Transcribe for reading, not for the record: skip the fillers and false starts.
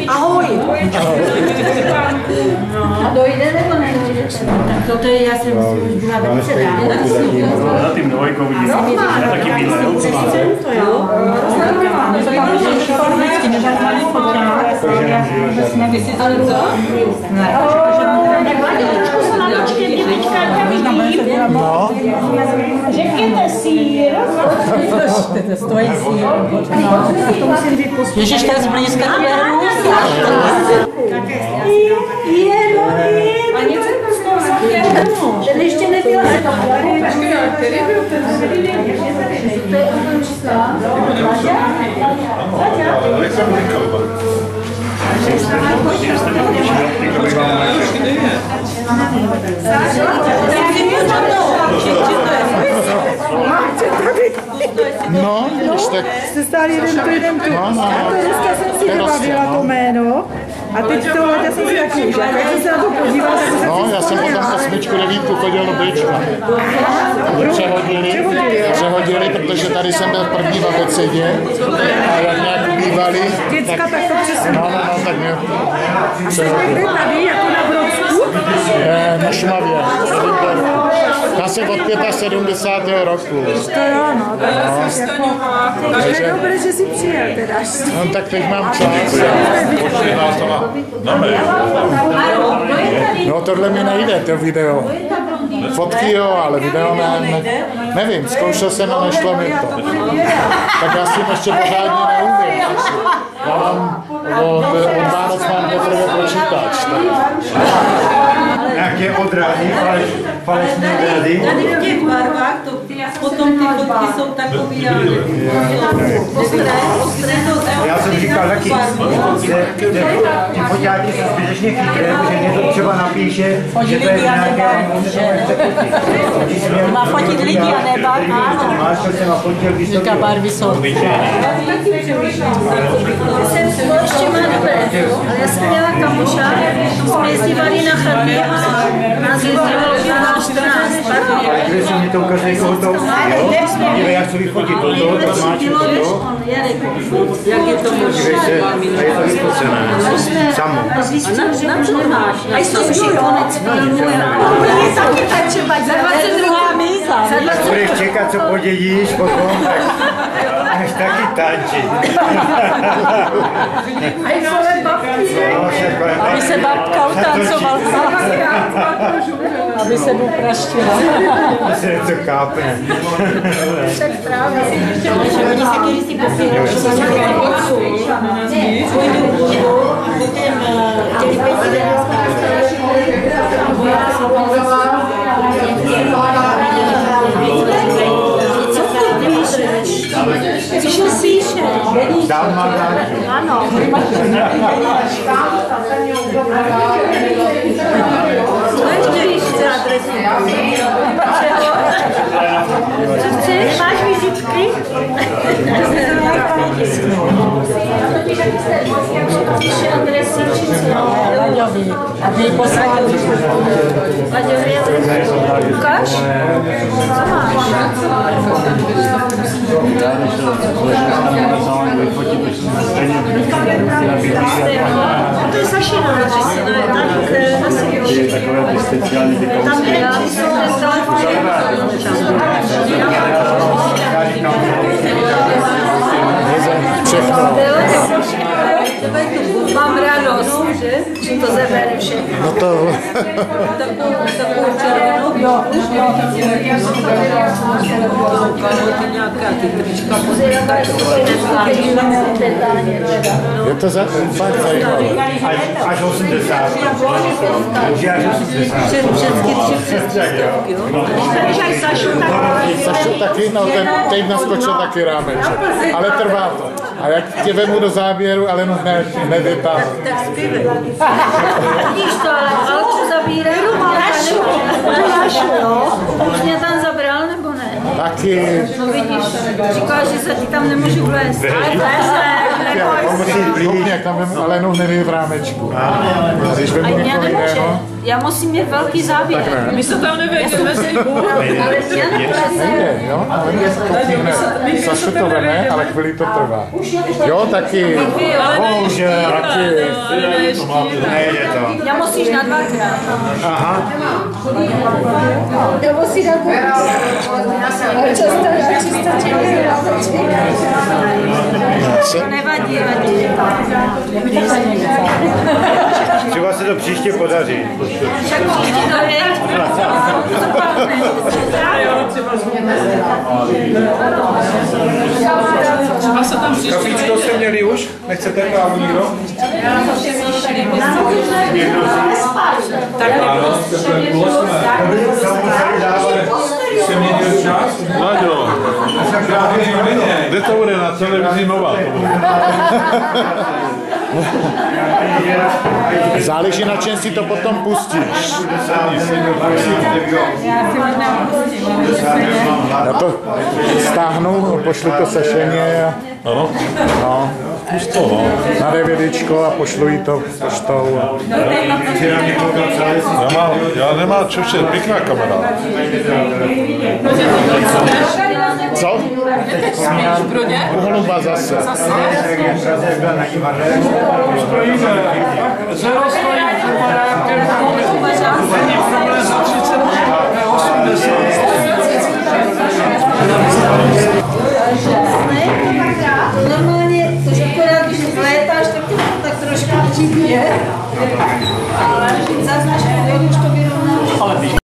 Ahoj. Dojde nebo nedojde? Tak toto je, já jsem už byla velice ráda. Na tým dvojkou vidím. Na taký bílé. To jo. No. Řekněte sír. To je sír. Ježiš, ten zblízka je hrůzná. A něco ten ještě nebyl. Který byl No, tak... Jste stáli jeden tu. No. Dneska jsem si vybavila to jméno. A teď tohle jsem si taky užila. Jak jsem se na to podívala, tak jsem No, já jsem potom 8, 9 chodil do Bčka. Přehodili, protože tady jsem byl první v abecedě a jak nějak bývali, děcka, tak to přesně. No, tak mě přehodili. Někde tady, jako na Brodsku? Na Šumavě. Já jsem od 75. roku. To jo, no. Takže je dobré, že jsi přijel teda. No, tak teď mám čas. No, tohle mi nejde, to video. Fotky jo, ale video ne. Nevím, zkoušel jsem a nešlo mi to. Tak já si ještě pořádně neumím. Já mám od Vánoc mám teprve počítač. Nějaké odrády, falešné odrády. Tady v těch barvách, potom ty fotky jsou takový, ostré to... Já jsem říkal taky, že ty foťáky jsou zbytečně chytré, protože mě to třeba napíše, že to je nějaké... Má fotit lidi a ne barvy. Máš, co jsem fotil vysoký. Říká, barvy jsou. Ještě má dobré, ale já jsem měla kamoša, jsme jezdívali na Charny a nás jezdívalo 14. Když se mě to ukazuje jako to, jo? Já chci vyfotit toto, to máčku toto. Jak je to možné? A je to vyfocené. Samo. A jsou už konec filmu. Je taky tak třeba za 22. míza. Budeš čekat, co podědíš potom, tak až taky tančit. A i kolem babky. Aby se babka utancovala. Aby se upraštila. To se něco kápne. Tak právě. Oni se kdysi popíjeli, že se Což neslyšet. Dám mám nějaký. Ano. Chceš? Máš vizitky? Píše adresy, či co? Laďovi. A vy poslali. Laďovi adresy. Ukáž? Co máš? To je Sašina adresy, to je tady na Sibiři. Tam je číslo telefonu. Všechno. Mám radost, že? Čím to zabere všechno. No to... Takovou červenou. Jo. Je to fakt zajímavé. Až 80. Takže až 80. Všechny 3 Sašu taky, no ten teď naskočil taky rámeček. Ale trvá to. A jak tě vemu do záběru, ale no nevytáhnu. Tak zpívej. Vidíš to, ale Alču zabírá, nebo máš, jo? Už mě tam zabral, nebo ne? Taky. No vidíš, říkala, že se ti tam nemůžu vlézt. Ale vleze, Koukně, tam vemu Alenu hnedý v rámečku. Když vemu já někoho nemůžu. jiného, Já musím mít velký záběr. My se tam nevejdeme, Ale já nevleze. nejde, jo? Ale koukni hned. Zase to veme, ale chvíli to trvá. Jo, taky. Bohužel. Taky. Nejde to. Já musíš na dvakrát. Aha. Já musím dát To nevadí, vadí. Třeba se to příště podaří. Však ti to je. třeba se tam příště. Kafíčko jste měli už? Nechcete kávu nikdo? Jste měnil čas? Láďo, kde to bude na televizi Nova? Záleží, na čem si to potom pustíš. Já to stáhnu, pošlu to Sešeně Ano, no, pust to, no. na DVDčko a pošlu jí to poštou. Já nemám čoče, pěkná kamera. Co? U Holuba zase. Normálně, což akorát, když létáš, tak to tak trošku přijde. Zaznačku, už to vyrovná.